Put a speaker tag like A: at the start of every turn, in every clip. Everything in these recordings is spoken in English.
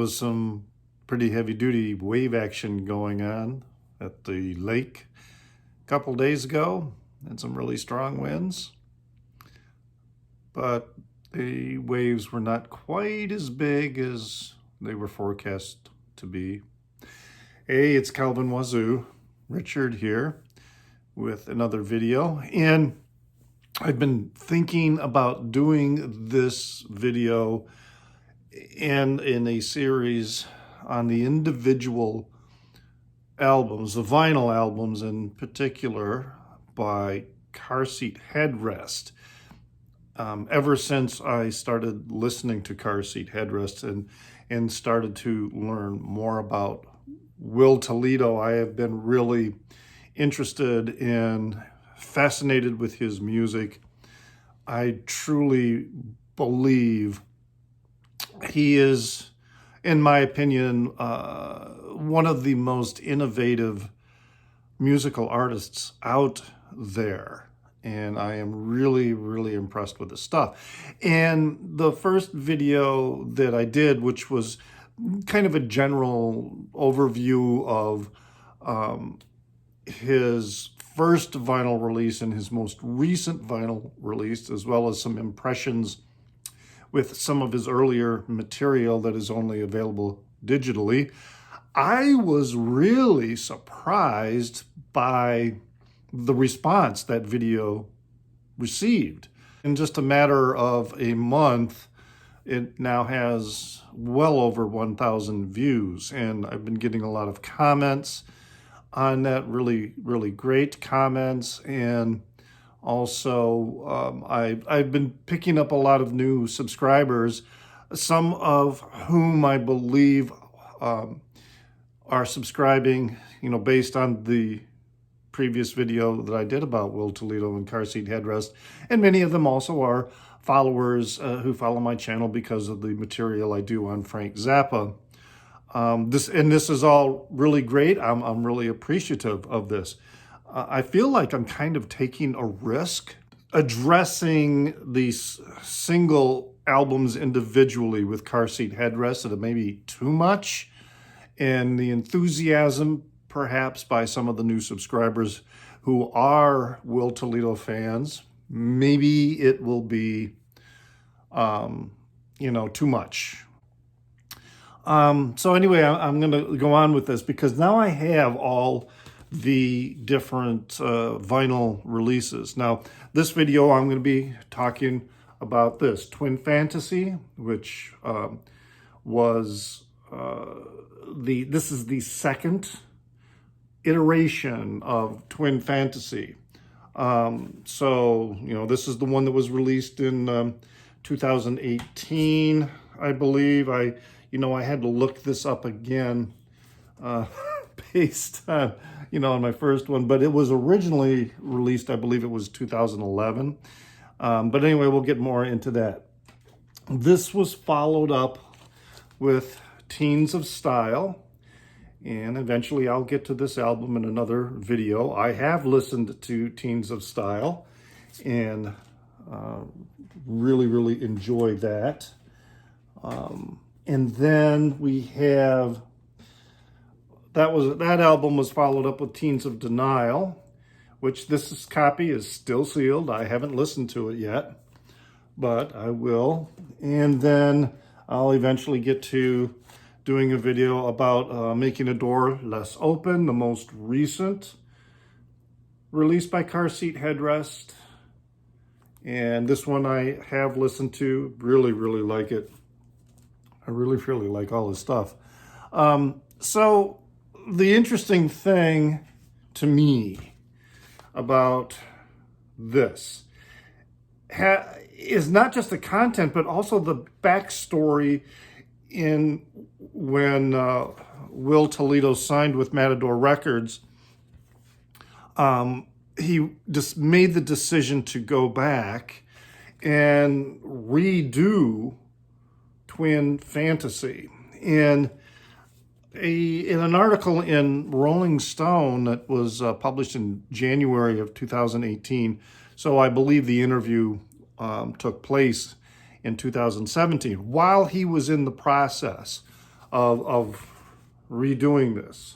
A: was some pretty heavy-duty wave action going on at the lake a couple days ago, and some really strong winds. But the waves were not quite as big as they were forecast to be. Hey, it's Calvin Wazoo, Richard here with another video. And I've been thinking about doing this video and in a series on the individual albums, the vinyl albums in particular by Car Seat Headrest. Ever since I started listening to Car Seat Headrest and started to learn more about Will Toledo, I have been really interested and fascinated with his music. I truly believe he is, in my opinion, one of the most innovative musical artists out there. And I am really, really impressed with his stuff. And the first video that I did, which was kind of a general overview of his first vinyl release and his most recent vinyl release, as well as some impressions with some of his earlier material that is only available digitally, I was really surprised by the response that video received. In just a matter of a month, it now has well over 1,000 views, and I've been getting a lot of comments on that, really, really great comments. And also, I've been picking up a lot of new subscribers, some of whom I believe are subscribing, based on the previous video that I did about Will Toledo and Car Seat Headrest. And many of them also are followers who follow my channel because of the material I do on Frank Zappa. This is all really great. I'm really appreciative of this. I feel like I'm kind of taking a risk addressing these single albums individually with Car Seat Headrest. That it may be too much, and the enthusiasm perhaps by some of the new subscribers who are Will Toledo fans, maybe it will be too much. So anyway, I'm going to go on with this because now I have all the different vinyl releases. Now, this video, I'm going to be talking about this Twin Fantasy, which was this is the second iteration of Twin Fantasy. So, this is the one that was released in 2018, I believe. I had to look this up again based on, on my first one, but it was originally released, I believe it was 2011. But anyway, we'll get more into that. This was followed up with Teens of Style, and eventually I'll get to this album in another video. I have listened to Teens of Style and really, really enjoy that. And then we have, that album was followed up with Teens of Denial, which this copy is still sealed. I haven't listened to it yet, but I will. And then I'll eventually get to doing a video about Making a Door Less Open, the most recent release by Car Seat Headrest. And this one I have listened to, really, really like it. I really, really like all his stuff. So the interesting thing to me about this is not just the content, but also the backstory in when Will Toledo signed with Matador Records. He just made the decision to go back and redo Twin Fantasy. In an article in Rolling Stone that was published in January of 2018, so I believe the interview took place in 2017, while he was in the process of redoing this.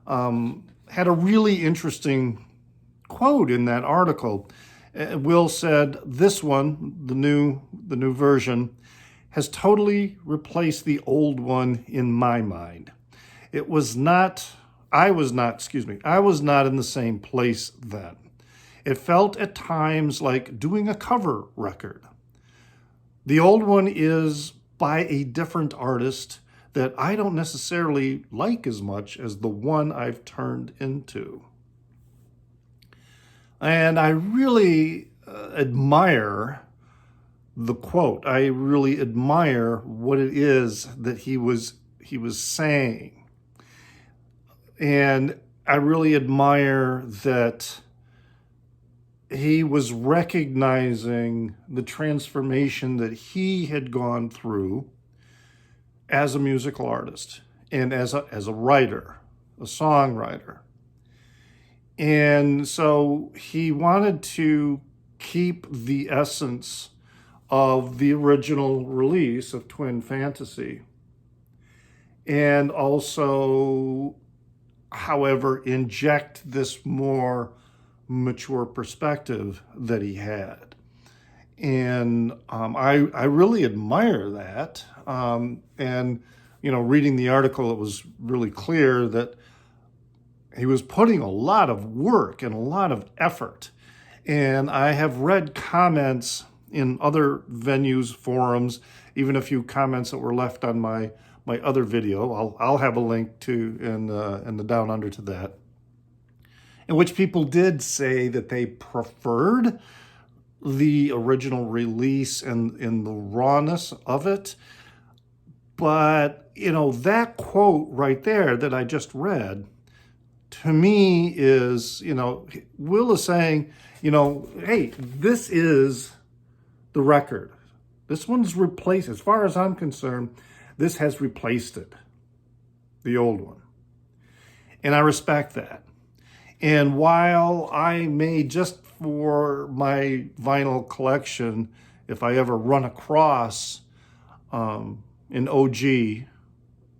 A: Had a really interesting quote in that article. Will said, "This one, the new version, has totally replaced the old one in my mind. I was not in the same place then. It felt at times like doing a cover record. The old one is by a different artist that I don't necessarily like as much as the one I've turned into." And I really admire the quote. I really admire what it is that he was saying. And I really admire that he was recognizing the transformation that he had gone through as a musical artist and as a writer, a songwriter. And so he wanted to keep the essence of the original release of Twin Fantasy, and also, however, inject this more mature perspective that he had. And I really admire that. And, reading the article, it was really clear that he was putting a lot of work and a lot of effort. And I have read comments in other venues, forums, even a few comments that were left on my other video. I'll have a link to in the down under to that, in which people did say that they preferred the original release and in the rawness of it. But, that quote right there that I just read, to me is, Will is saying, hey, this is the record. This one's replaced, as far as I'm concerned, this has replaced it, the old one. And I respect that. And while I may, just for my vinyl collection, if I ever run across an OG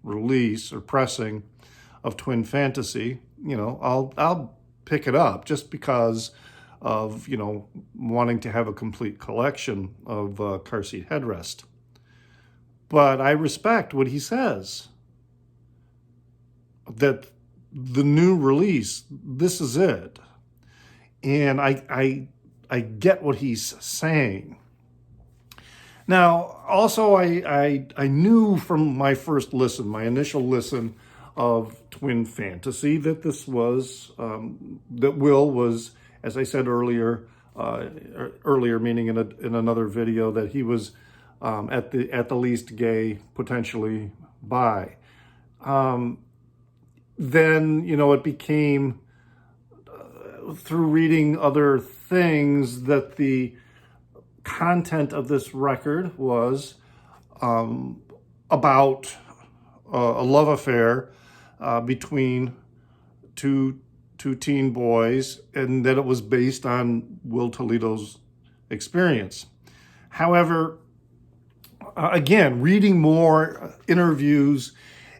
A: release or pressing of Twin Fantasy, I'll pick it up just because of, wanting to have a complete collection of Car Seat Headrest. But I respect what he says, that the new release, this is it. And I get what he's saying. Now, also, I knew from my first listen, my initial listen of Twin Fantasy, that this was, that Will was, as I said earlier, meaning in another video, that he was at the least gay, potentially bi. Then, it became, through reading other things, that the content of this record was about a love affair between two teen boys, and that it was based on Will Toledo's experience. However, again, reading more interviews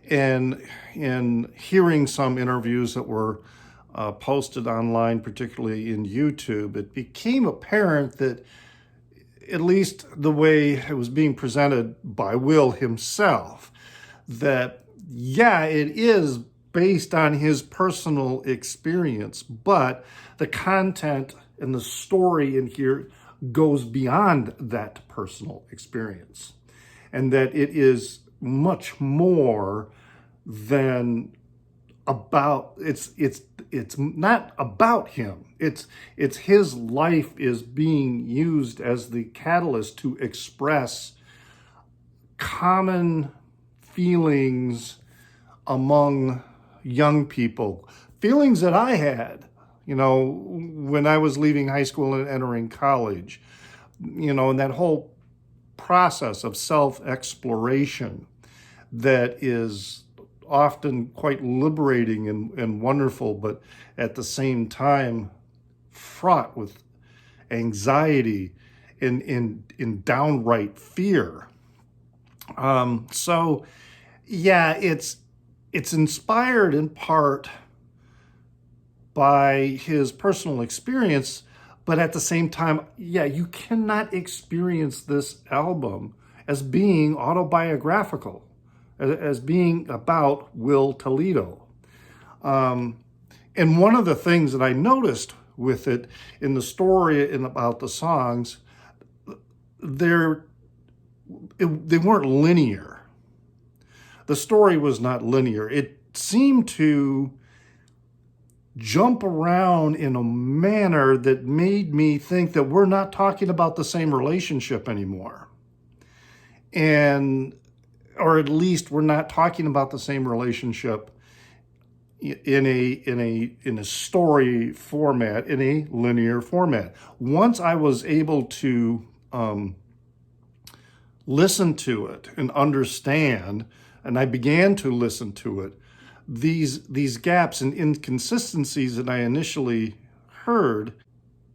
A: and hearing some interviews that were posted online, particularly in YouTube, it became apparent that, at least the way it was being presented by Will himself, that, yeah, it is based on his personal experience, but the content and the story in here goes beyond that personal experience, and that it is much more than about, it's not about him. It's his life is being used as the catalyst to express common feelings among young people, feelings that I had, when I was leaving high school and entering college, and that whole process of self-exploration that is often quite liberating and wonderful, but at the same time fraught with anxiety and downright fear. So, Yeah, it's inspired in part by his personal experience, but at the same time, yeah, you cannot experience this album as being autobiographical, as being about Will Toledo. And one of the things that I noticed with it in the story and about the songs, they're they weren't linear. The story was not linear. It seemed to jump around in a manner that made me think that we're not talking about the same relationship anymore. And, or at least we're not talking about the same relationship in a story format, in a linear format. Once I was able to listen to it and understand, and I began to listen to it, these gaps and inconsistencies that I initially heard,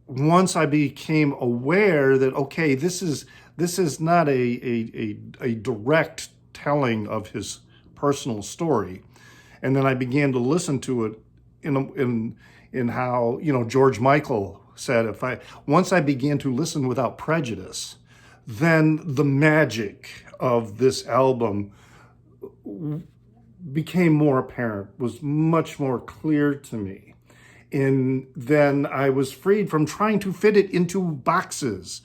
A: once I became aware that, okay, this is not a direct telling of his personal story. And then I began to listen to it in how, George Michael said, once I began to listen without prejudice, then the magic of this album became more apparent, was much more clear to me. And then I was freed from trying to fit it into boxes,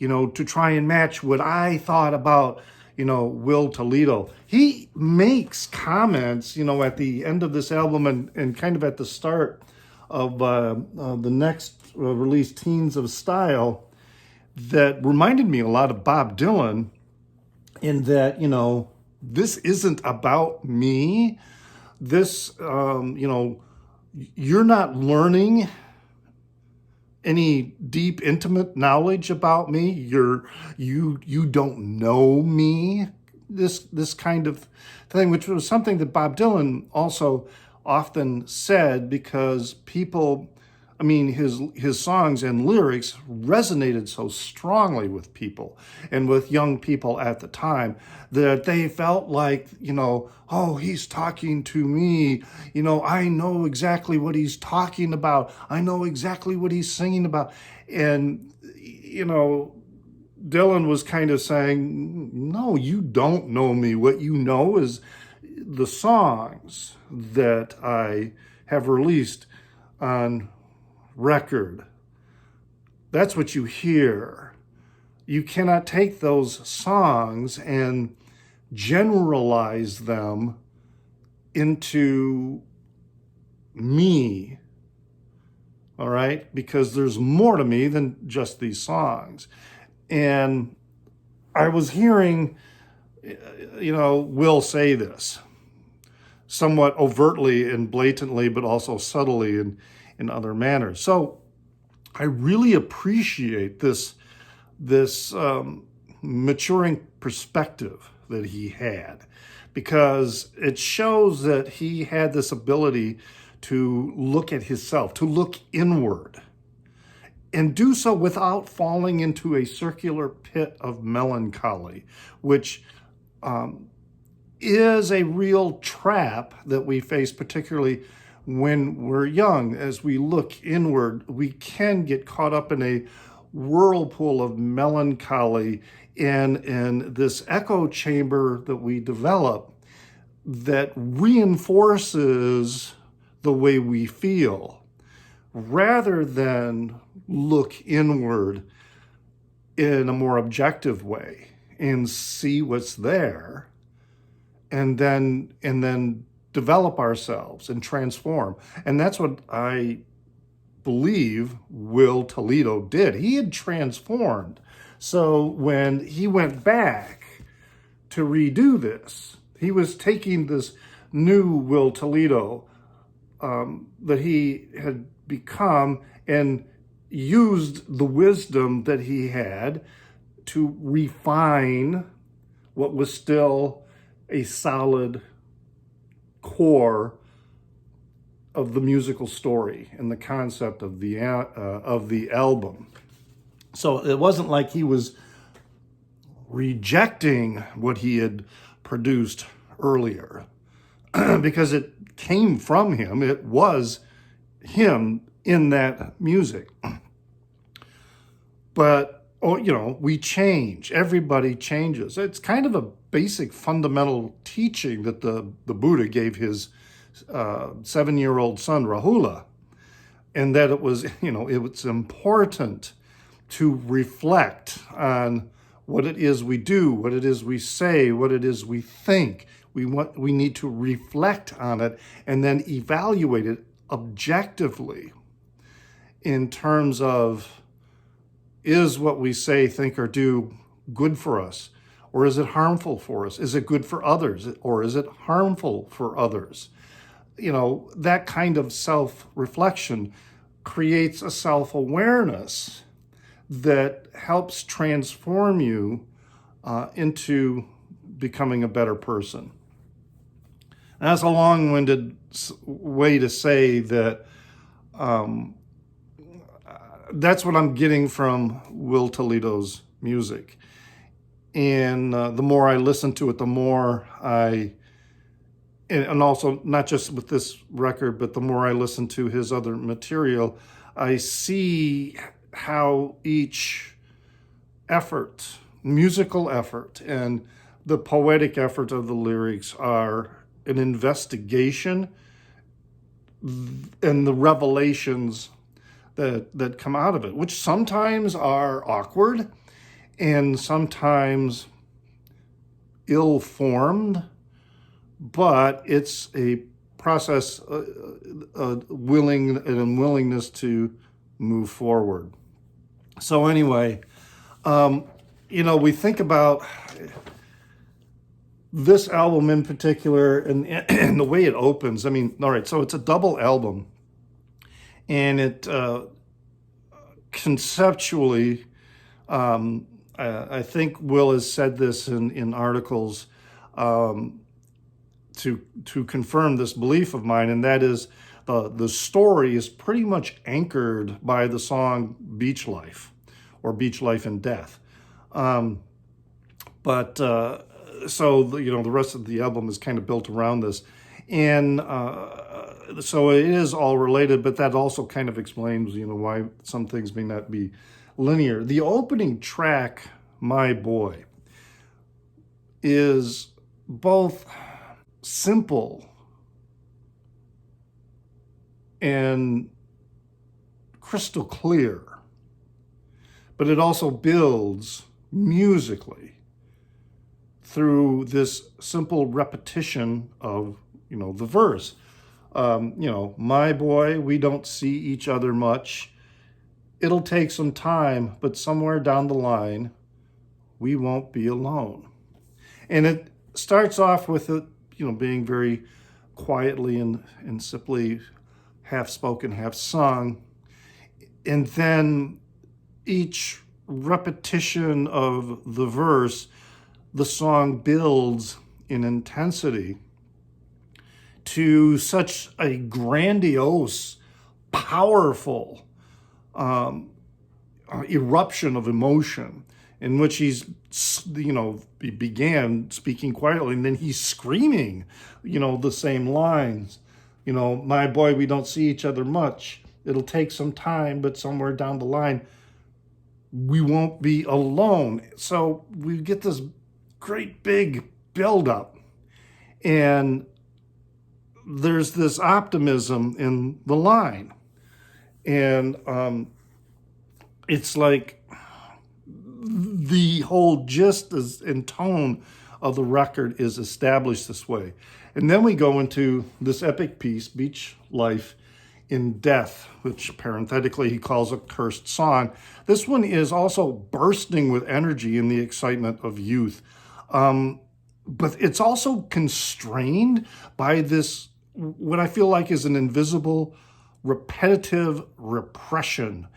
A: to try and match what I thought about, Will Toledo. He makes comments, at the end of this album and kind of at the start of the next release, Teens of Style, that reminded me a lot of Bob Dylan, in that, this isn't about me. This, you're not learning any deep, intimate knowledge about me. You don't know me. This kind of thing, which was something that Bob Dylan also often said, because people, his songs and lyrics resonated so strongly with people and with young people at the time that they felt like, oh, he's talking to me. I know exactly what he's talking about. I know exactly what he's singing about. And, Dylan was kind of saying, no, you don't know me. What you know is the songs that I have released on record. That's what you hear. You cannot take those songs and generalize them into me, all right? Because there's more to me than just these songs. And I was hearing, Will say this somewhat overtly and blatantly, but also subtly in other manners. So I really appreciate this maturing perspective that he had, because it shows that he had this ability to look at himself, to look inward, and do so without falling into a circular pit of melancholy, which is a real trap that we face, particularly when we're young. As we look inward, we can get caught up in a whirlpool of melancholy and this echo chamber that we develop that reinforces the way we feel, rather than look inward in a more objective way and see what's there, and then develop ourselves and transform. And that's what I believe Will Toledo did. He had transformed. So when he went back to redo this, he was taking this new Will Toledo that he had become and used the wisdom that he had to refine what was still a solid core of the musical story and the concept of the album. So it wasn't like he was rejecting what he had produced earlier because it came from him. It was him in that music. But, we change. Everybody changes. It's kind of a basic fundamental teaching that the Buddha gave his 7-year-old son, Rahula, and that it was important to reflect on what it is we do, what it is we say, what it is we think. We need to reflect on it and then evaluate it objectively in terms of, is what we say, think, or do good for us? Or is it harmful for us? Is it good for others? Or is it harmful for others? That kind of self-reflection creates a self-awareness that helps transform you into becoming a better person. And that's a long-winded way to say that that's what I'm getting from Will Toledo's music. And the more I listen to it, the more and also not just with this record, but the more I listen to his other material, I see how each effort, musical effort, and the poetic effort of the lyrics are an investigation and the revelations that come out of it, which sometimes are awkward and sometimes ill-formed, but it's a process, a willingness to move forward. So anyway, we think about this album in particular and the way it opens. I mean, all right, so it's a double album, and it conceptually, I think Will has said this in articles to confirm this belief of mine, and that is the story is pretty much anchored by the song Beach Life, or Beach Life and Death. So the rest of the album is kind of built around this. And so it is all related, but that also kind of explains, why some things may not be linear. The opening track, My Boy, is both simple and crystal clear, but it also builds musically through this simple repetition of, the verse. My boy, we don't see each other much. It'll take some time, but somewhere down the line, we won't be alone. And it starts off with it, being very quietly and simply half spoken, half sung. And then each repetition of the verse, the song builds in intensity to such a grandiose, powerful eruption of emotion, in which he began speaking quietly, and then he's screaming, the same lines. My boy, we don't see each other much. It'll take some time, but somewhere down the line, we won't be alone. So we get this great big buildup, and there's this optimism in the line. And it's like the whole gist and tone of the record is established this way. And then we go into this epic piece, Beach Life in Death, which parenthetically he calls a cursed song. This one is also bursting with energy and the excitement of youth. But it's also constrained by this, what I feel like is an invisible, repetitive repression.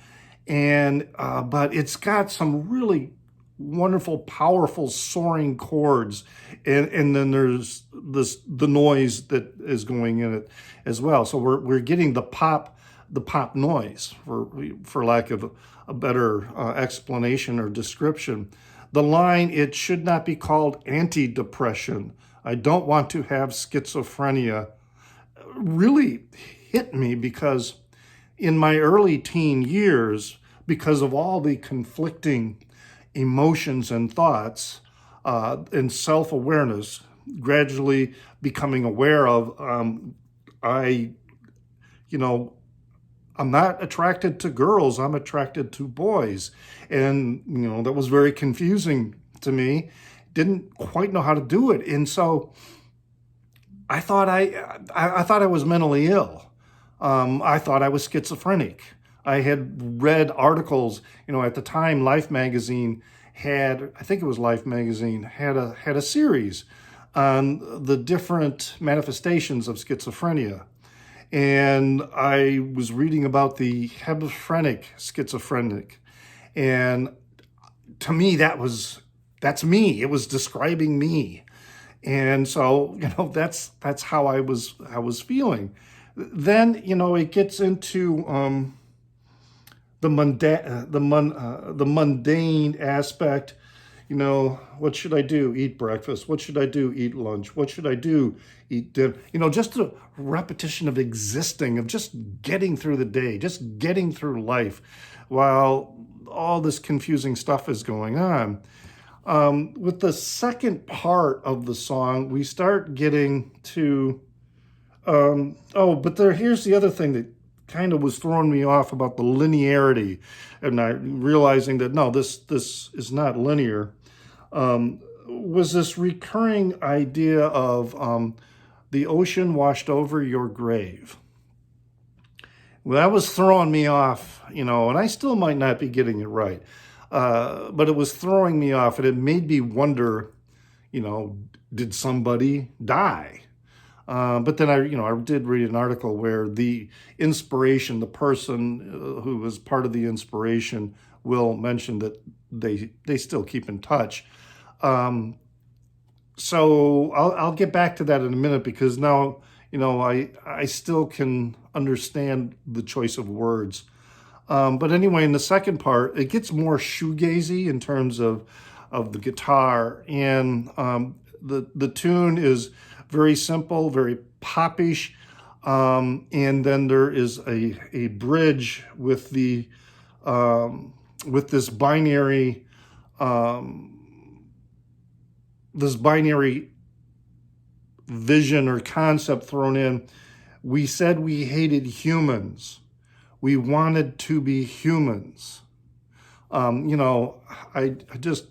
A: And but it's got some really wonderful, powerful, soaring chords, and then there's the noise that is going in it as well. So we're getting the pop noise, for lack of a better explanation or description. The line, it should not be called anti-depression, I don't want to have schizophrenia really hit me because in my early teen years, because of all the conflicting emotions and thoughts and self-awareness, gradually becoming aware of, I, you know, I'm not attracted to girls, I'm attracted to boys. And, that was very confusing to me. Didn't quite know how to do it. And so I thought I thought I was mentally ill. I thought I was schizophrenic. I had read articles, at the time Life magazine had, I think it was Life magazine, had a series on the different manifestations of schizophrenia. And I was reading about the hebephrenic schizophrenic. And to me, that's me. It was describing me. And so, that's how I was feeling. Then, it gets into the mundane aspect. What should I do? Eat breakfast. What should I do? Eat lunch. What should I do? Eat dinner. Just a repetition of existing, of just getting through the day, just getting through life while all this confusing stuff is going on. With the second part of the song, we start getting to, here's the other thing that kind of was throwing me off about the linearity, and I realizing that no, this is not linear, was this recurring idea of the ocean washed over your grave. Well, that was throwing me off, and I still might not be getting it right. But it was throwing me off, and it made me wonder, did somebody die? But then I did read an article where the inspiration, the person who was part of the inspiration, will mention that they still keep in touch. So I'll get back to that in a minute, because now, I still can understand the choice of words. But anyway, in the second part, it gets more shoegazy in terms of the guitar, and the tune is very simple, very popish, and then there is a bridge with this binary vision or concept thrown in. We said we hated humans. We wanted to be humans. I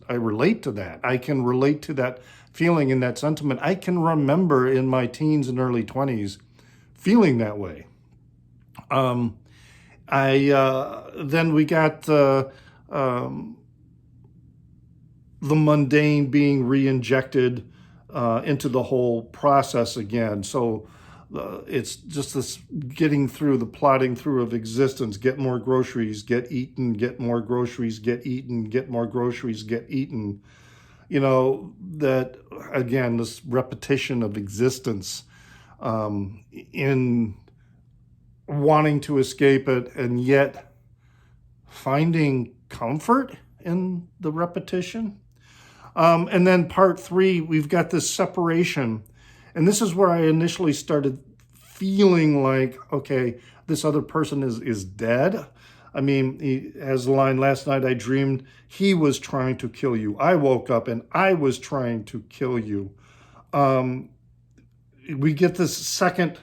A: relate to that. I can relate to that feeling and that sentiment. I can remember in my teens and early 20s feeling that way. Then we got the mundane being re-injected into the whole process again. So it's just this getting through, the plodding through of existence. Get more groceries, get eaten, get more groceries, get eaten, get more groceries, get eaten. That, again, this repetition of existence in wanting to escape it, and yet finding comfort in the repetition. And then part 3, we've got this separation. And this is where I initially started feeling like, okay, this other person is dead. I mean, he has the line, last night I dreamed he was trying to kill you. I woke up and I was trying to kill you. We get this second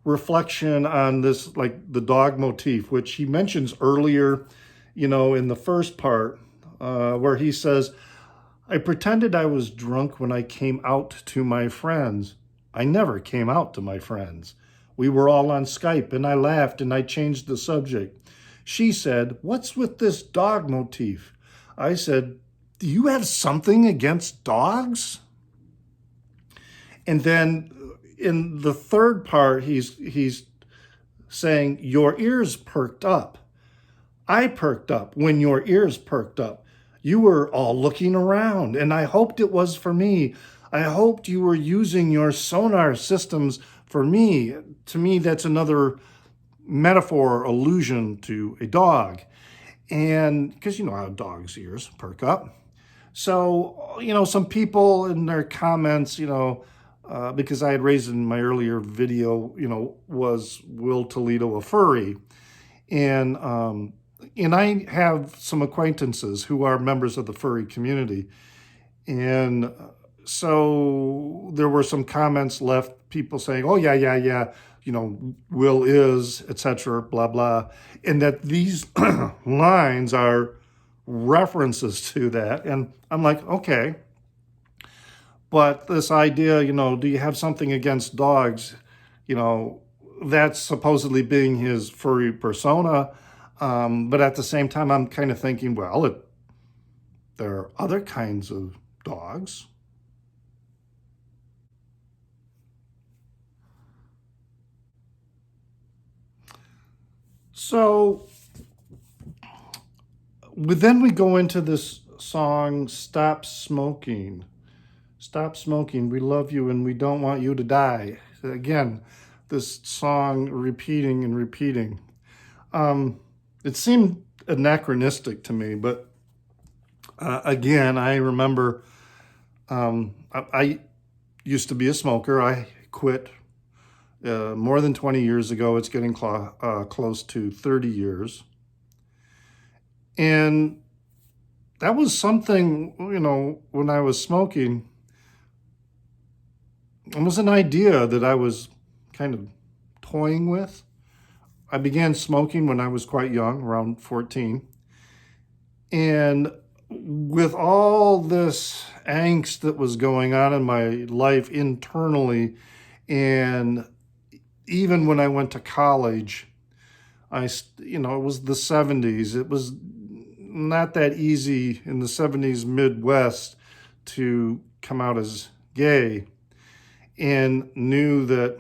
A: reflection on this, like the dog motif, which he mentions earlier, in the first part, where he says, I pretended I was drunk when I came out to my friends. I never came out to my friends. We were all on Skype, and I laughed, and I changed the subject. She said, what's with this dog motif? I said, do you have something against dogs? And then in the third part, he's saying, your ears perked up. I perked up when your ears perked up. You were all looking around, and I hoped it was for me. I hoped you were using your sonar systems for me. To me, that's another metaphor, allusion to a dog. And because you know how dogs' ears perk up. So, some people in their comments, because I had raised in my earlier video, was Will Toledo a furry? And I have some acquaintances who are members of the furry community. And so there were some comments left, people saying, oh, yeah, Will is, etc., blah, blah. And that these lines are references to that. And I'm like, okay. But this idea, do you have something against dogs? That's supposedly being his furry persona. But at the same time, I'm kind of thinking, well, there are other kinds of dogs. So then we go into this song, Stop Smoking. Stop smoking, we love you and we don't want you to die. Again, this song repeating and repeating. It seemed anachronistic to me, but again, I remember I used to be a smoker. I quit more than 20 years ago. It's getting close to 30 years. And that was something, when I was smoking, it was an idea that I was kind of toying with. I began smoking when I was quite young, around 14. And with all this angst that was going on in my life internally, and even when I went to college, it was the 70s. It was not that easy in the 70s Midwest to come out as gay, and knew that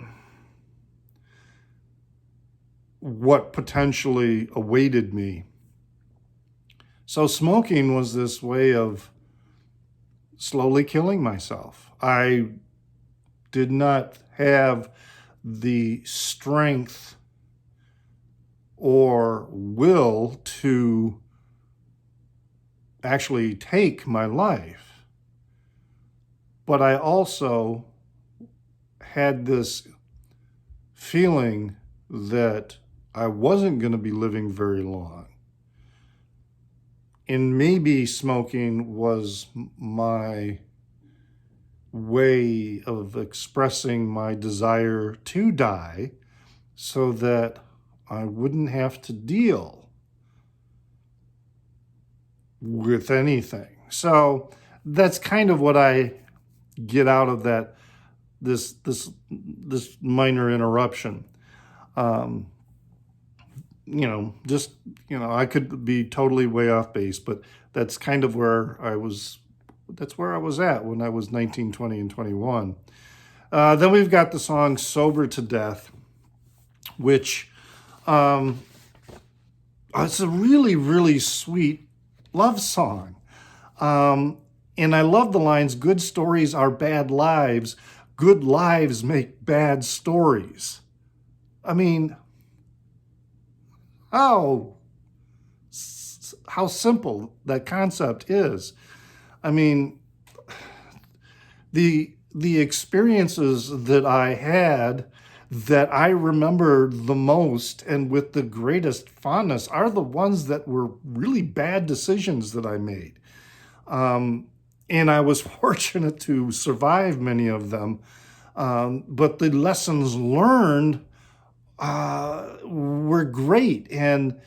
A: what potentially awaited me. So smoking was this way of slowly killing myself. I did not have the strength or will to actually take my life. But I also had this feeling that I wasn't going to be living very long. And maybe smoking was my way of expressing my desire to die so that I wouldn't have to deal with anything. So that's kind of what I get out of that, this minor interruption. I could be totally way off base, but that's kind of where I was at when I was 19, 20, and 21. Then we've got the song Sober to Death, which it's a really, really sweet love song. And I love the lines, good stories are bad lives, good lives make bad stories. I mean, how simple that concept is. I mean, the experiences that I had that I remember the most and with the greatest fondness are the ones that were really bad decisions that I made. And I was fortunate to survive many of them. But the lessons learned were great. And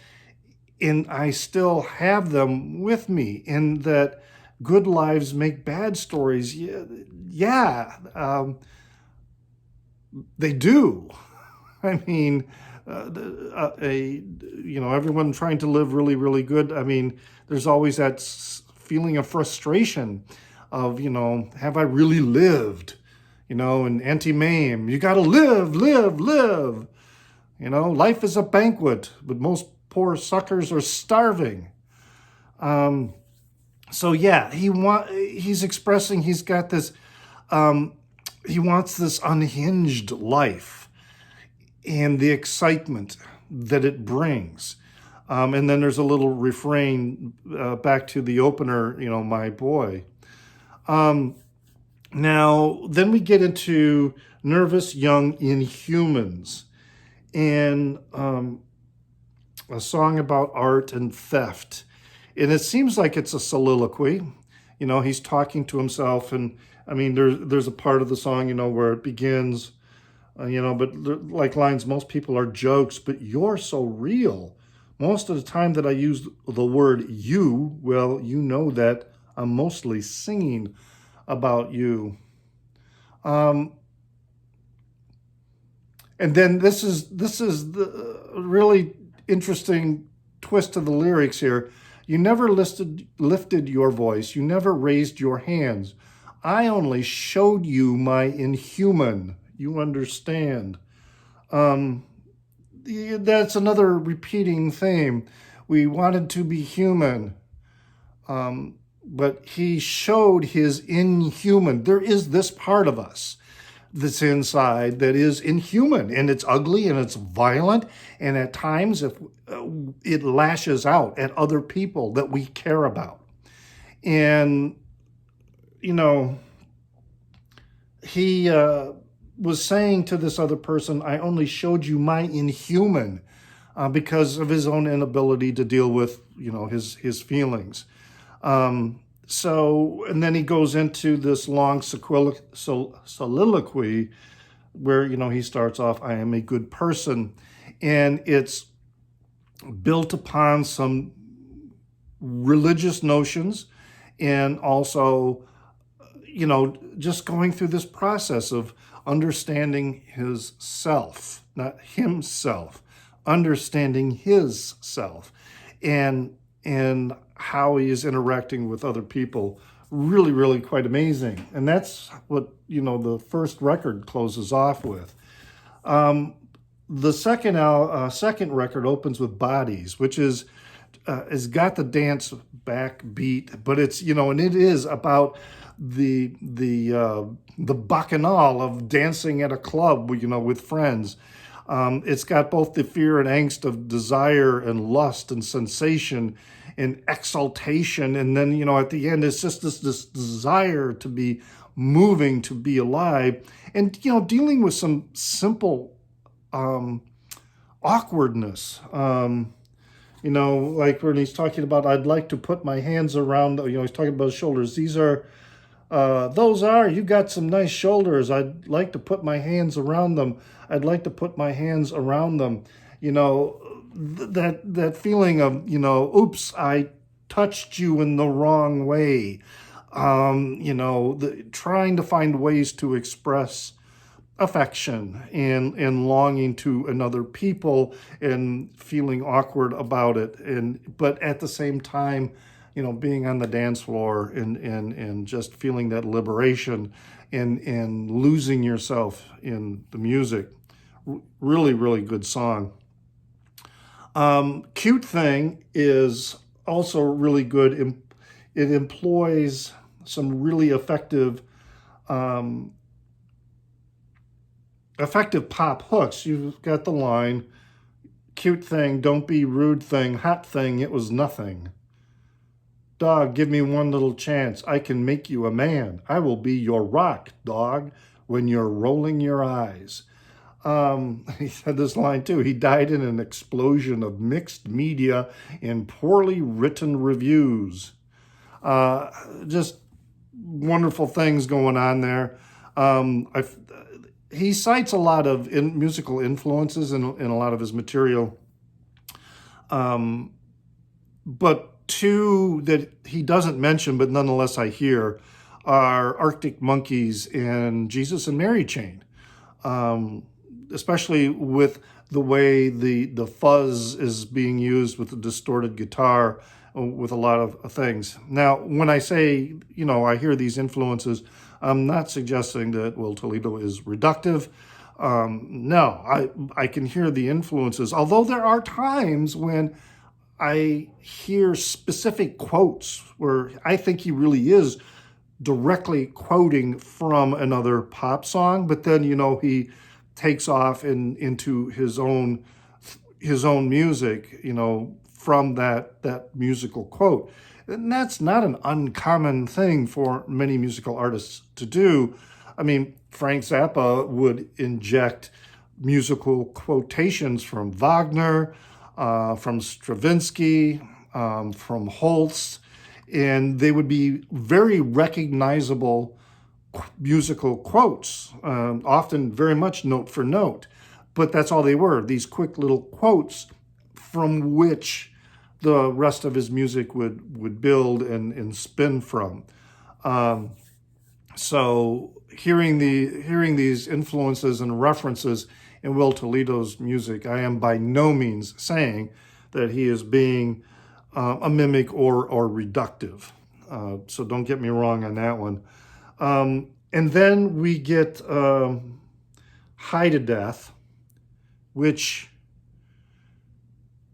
A: I still have them with me, in that good lives make bad stories. Yeah, they do. I mean, everyone trying to live really, really good. I mean, there's always that feeling of frustration of, have I really lived? And Auntie Mame, you got to live. Life is a banquet, but most poor suckers are starving. So yeah, he's expressing, he's got this, he wants this unhinged life and the excitement that it brings. And then there's a little refrain back to the opener, my boy. Now, then we get into Nervous Young Inhumans, and a song about art and theft. And it seems like it's a soliloquy. He's talking to himself, and I mean, there's a part of the song, where it begins, but like lines, most people are jokes, but you're so real. Most of the time that I use the word you, well, you know that I'm mostly singing about you. And then this is the really interesting twist to the lyrics here. You never lifted your voice. You never raised your hands. I only showed you my inhuman. You understand? That's another repeating theme. We wanted to be human, but he showed his inhuman. There is this part of us that's inside that is inhuman, and it's ugly and it's violent, and at times if it lashes out at other people that we care about. And he was saying to this other person, I only showed you my inhuman, because of his own inability to deal with his feelings. And then he goes into this long soliloquy where, he starts off, I am a good person. And it's built upon some religious notions, and also, just going through this process of understanding his self, not himself, understanding his self, and how he is interacting with other people. Really, really quite amazing. And that's what, the first record closes off with. The second record opens with Bodies, which is got the dance backbeat, but it's, and it is about the bacchanal of dancing at a club, with friends. It's got both the fear and angst of desire and lust and sensation and exaltation. And then, at the end, it's just this desire to be moving, to be alive, and, dealing with some simple awkwardness. Like when he's talking about, I'd like to put my hands around, he's talking about his shoulders. You got some nice shoulders. I'd like to put my hands around them. I'd like to put my hands around them. That feeling of, oops, I touched you in the wrong way. Trying to find ways to express affection and longing to another people and feeling awkward about it. But at the same time, being on the dance floor and just feeling that liberation and losing yourself in the music. Really, really good song. Cute Thing is also really good. It employs some really effective pop hooks. You've got the line, cute thing, don't be rude thing, hot thing, it was nothing. Dog, give me one little chance. I can make you a man. I will be your rock, dog, when you're rolling your eyes. He said this line too. He died in an explosion of mixed media and poorly written reviews. Just wonderful things going on there. He cites a lot of musical influences in a lot of his material. But two that he doesn't mention, but nonetheless I hear, are Arctic Monkeys and Jesus and Mary Chain. Especially with the way the fuzz is being used with the distorted guitar with a lot of things. Now, when I say, I hear these influences, I'm not suggesting that, Toledo is reductive. No, I can hear the influences, although there are times when I hear specific quotes where I think he really is directly quoting from another pop song, but then, he takes off into his own music, from that musical quote. And that's not an uncommon thing for many musical artists to do. I mean, Frank Zappa would inject musical quotations from Wagner, from Stravinsky, from Holst, and they would be very recognizable musical quotes, often very much note for note. But that's all they were, these quick little quotes from which the rest of his music would build and spin from. So hearing these influences and references in Will Toledo's music, I am by no means saying that he is being a mimic or reductive. So don't get me wrong on that one. And then we get High to Death, which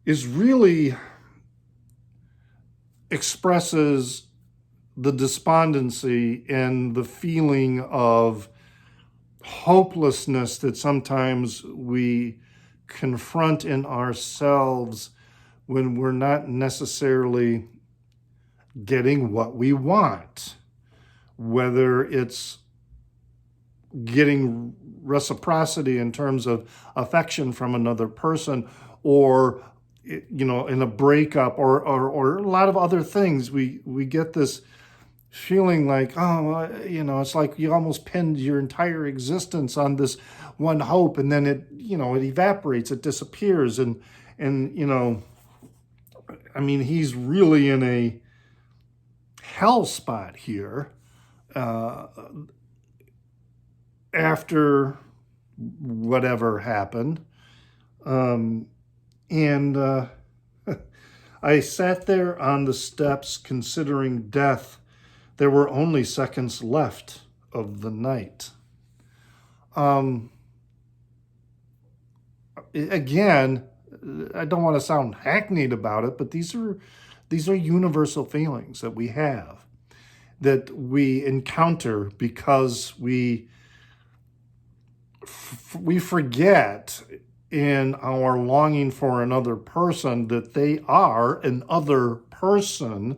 A: is really expresses the despondency and the feeling of hopelessness that sometimes we confront in ourselves when we're not necessarily getting what we want, whether it's getting reciprocity in terms of affection from another person, or in a breakup, or a lot of other things. We get this feeling like, it's like you almost pinned your entire existence on this one hope, and then it evaporates, it disappears, and I mean, he's really in a hell spot here after whatever happened. And I sat there on the steps considering death. There were only seconds left of the night. Again, I don't want to sound hackneyed about it, but these are universal feelings that we have, that we encounter because we forget in our longing for another person that they are an other person,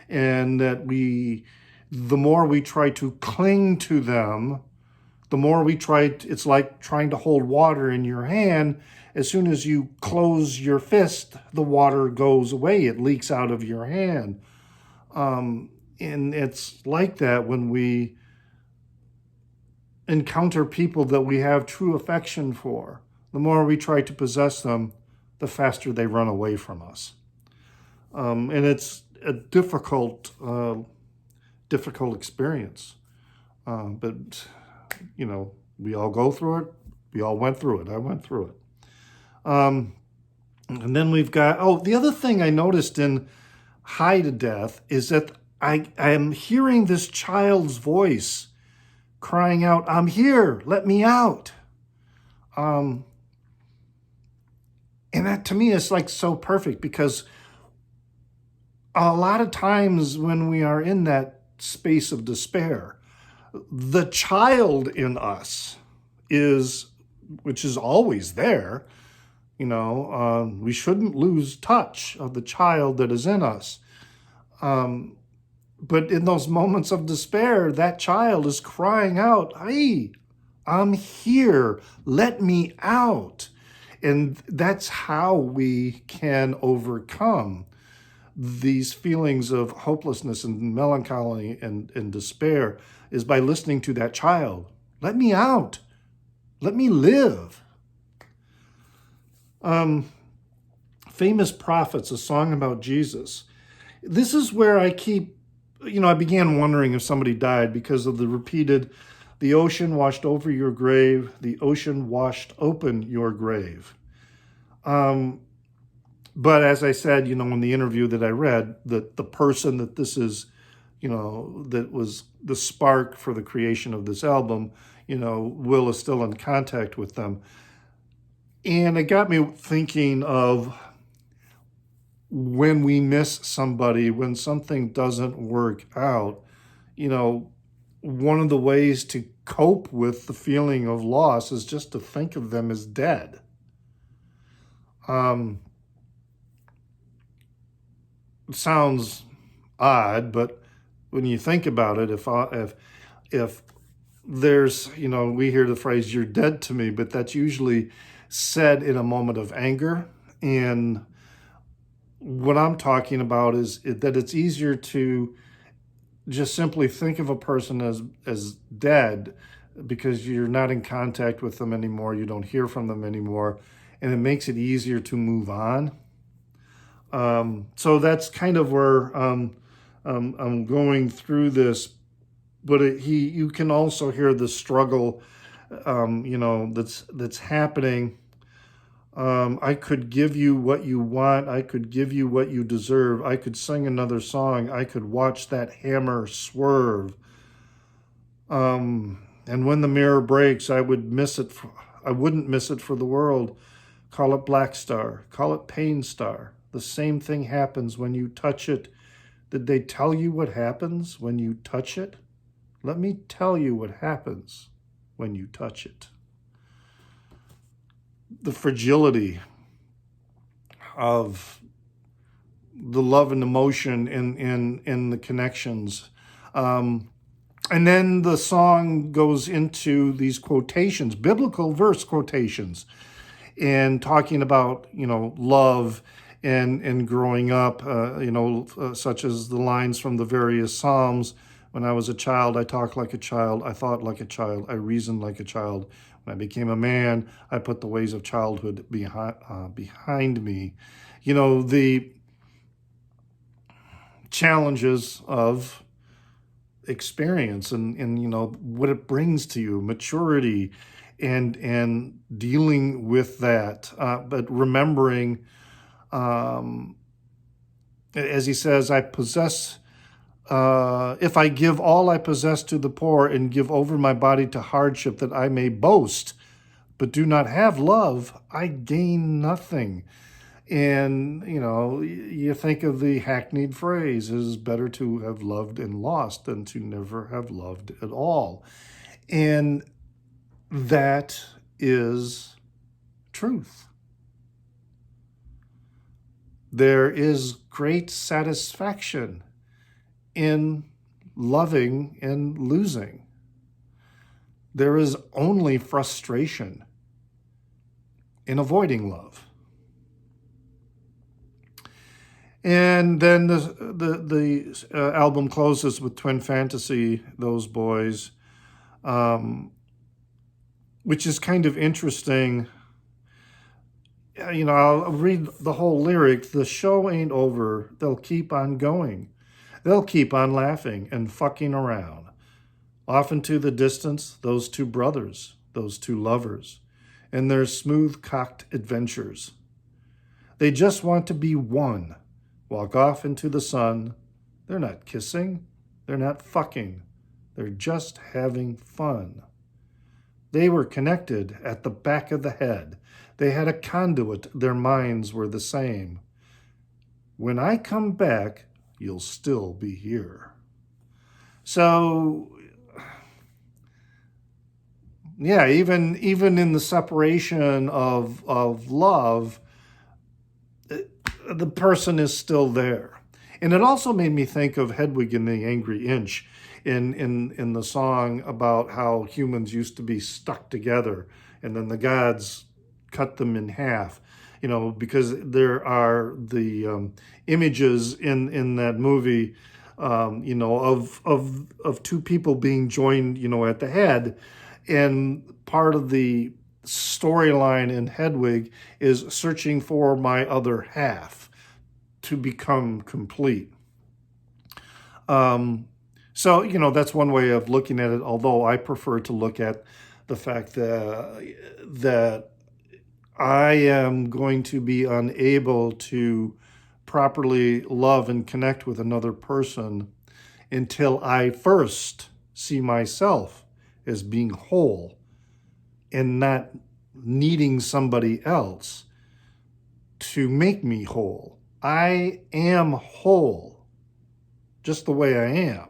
A: and that the more we try to cling to them, the more it's like trying to hold water in your hand. As soon as you close your fist, the water goes away. It leaks out of your hand. And it's like that when we encounter people that we have true affection for. The more we try to possess them, the faster they run away from us. And it's a difficult experience. But, we all go through it. We all went through it. I went through it. And then we've got, the other thing I noticed in High to Death is that I am hearing this child's voice crying out, "I'm here, let me out." And that to me is like so perfect, because a lot of times when we are in that space of despair, the child in us which is always there. We shouldn't lose touch of the child that is in us. But in those moments of despair, that child is crying out, "Hey, I'm here, let me out." And that's how we can overcome these feelings of hopelessness and melancholy and despair, is by listening to that child. Let me out. Let me live. Famous Prophets, a song about Jesus. This is where I began wondering if somebody died because of the repeated, "The ocean washed over your grave, the ocean washed open your grave." But as I said, in the interview that I read, that the person that this is, that was the spark for the creation of this album, Will is still in contact with them. And it got me thinking of when we miss somebody, when something doesn't work out, one of the ways to cope with the feeling of loss is just to think of them as dead. It sounds odd, but when you think about it, if there's, we hear the phrase, "you're dead to me," but that's usually said in a moment of anger. And what I'm talking about is that it's easier to just simply think of a person as dead because you're not in contact with them anymore, you don't hear from them anymore, and it makes it easier to move on. So that's kind of where I'm going through this, but you can also hear the struggle, that's happening. I could give you what you want. I could give you what you deserve. I could sing another song. I could watch that hammer swerve. And when the mirror breaks, I wouldn't miss it for the world. Call it Black Star. Call it Pain Star. The same thing happens when you touch it. Did they tell you what happens when you touch it? Let me tell you what happens when you touch it. The fragility of the love and emotion in the connections. And then the song goes into these quotations, biblical verse quotations, and talking about, love and growing up, such as the lines from the various Psalms. When I was a child, I talked like a child. I thought like a child. I reasoned like a child. When I became a man, I put the ways of childhood behind me. The challenges of experience and what it brings to you, maturity, and dealing with that, but remembering, as he says, if I give all I possess to the poor and give over my body to hardship that I may boast, but do not have love, I gain nothing. And, you think of the hackneyed phrase, it is better to have loved and lost than to never have loved at all. And that is truth. There is great satisfaction in loving and losing. There is only frustration in avoiding love. And then the album closes with Twin Fantasy, Those Boys, which is kind of interesting. I'll read the whole lyric. The show ain't over. They'll keep on going. They'll keep on laughing and fucking around. Off into the distance, those two brothers, those two lovers, and their smooth-cocked adventures. They just want to be one. Walk off into the sun. They're not kissing. They're not fucking. They're just having fun. They were connected at the back of the head. They had a conduit. Their minds were the same. When I come back, you'll still be here. So, yeah, even in the separation of love, the person is still there. And it also made me think of Hedwig and the Angry Inch in the song about how humans used to be stuck together and then the gods cut them in half, because there are the images in that movie, of two people being joined, at the head. And part of the storyline in Hedwig is searching for my other half to become complete. So, that's one way of looking at it, although I prefer to look at the fact that I am going to be unable to properly love and connect with another person until I first see myself as being whole and not needing somebody else to make me whole. I am whole just the way I am.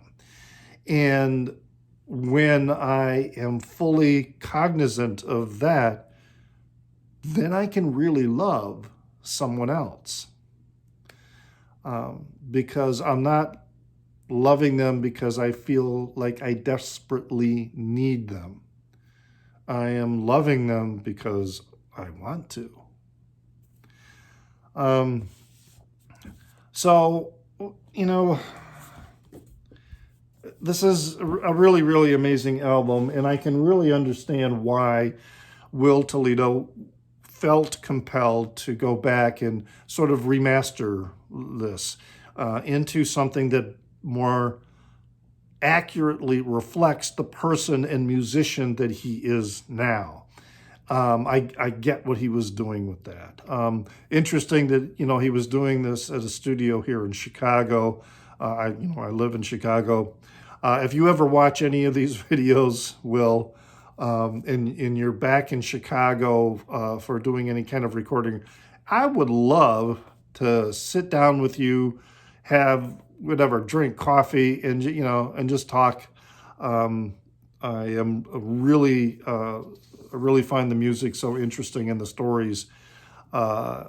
A: And when I am fully cognizant of that, then I can really love someone else. Because I'm not loving them because I feel like I desperately need them. I am loving them because I want to. So, you know, this is a really, really amazing album, and I can really understand why Will Toledo felt compelled to go back and sort of remaster this into something that more accurately reflects the person and musician that he is now. I get what he was doing with that. Interesting that, you know, he was doing this at a studio here in Chicago. I live in Chicago. If you ever watch any of these videos, Will, and you're back in Chicago for doing any kind of recording, I would love to sit down with you, have whatever, drink coffee, and, you know, and just talk. I am really, I really find the music so interesting and the stories. Yeah,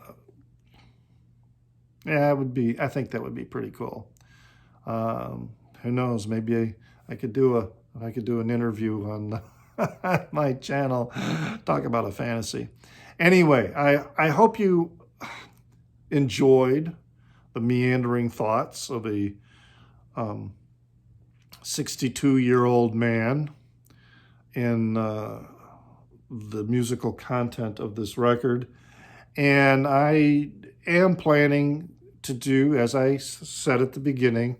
A: I think that would be pretty cool. Who knows? Maybe I could do an interview on my channel, talk about a fantasy. Anyway, I hope you enjoyed the meandering thoughts of a 62-year-old man in the musical content of this record. And I am planning to do, as I said at the beginning,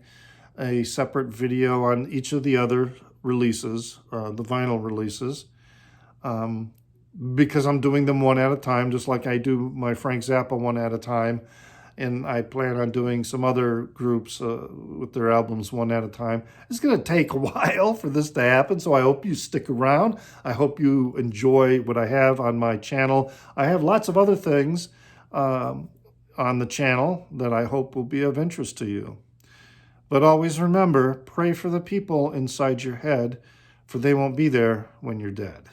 A: a separate video on each of the other releases, the vinyl releases, because I'm doing them one at a time, just like I do my Frank Zappa one at a time. And I plan on doing some other groups with their albums one at a time. It's going to take a while for this to happen, so I hope you stick around. I hope you enjoy what I have on my channel. I have lots of other things on the channel that I hope will be of interest to you. But always remember, pray for the people inside your head, for they won't be there when you're dead.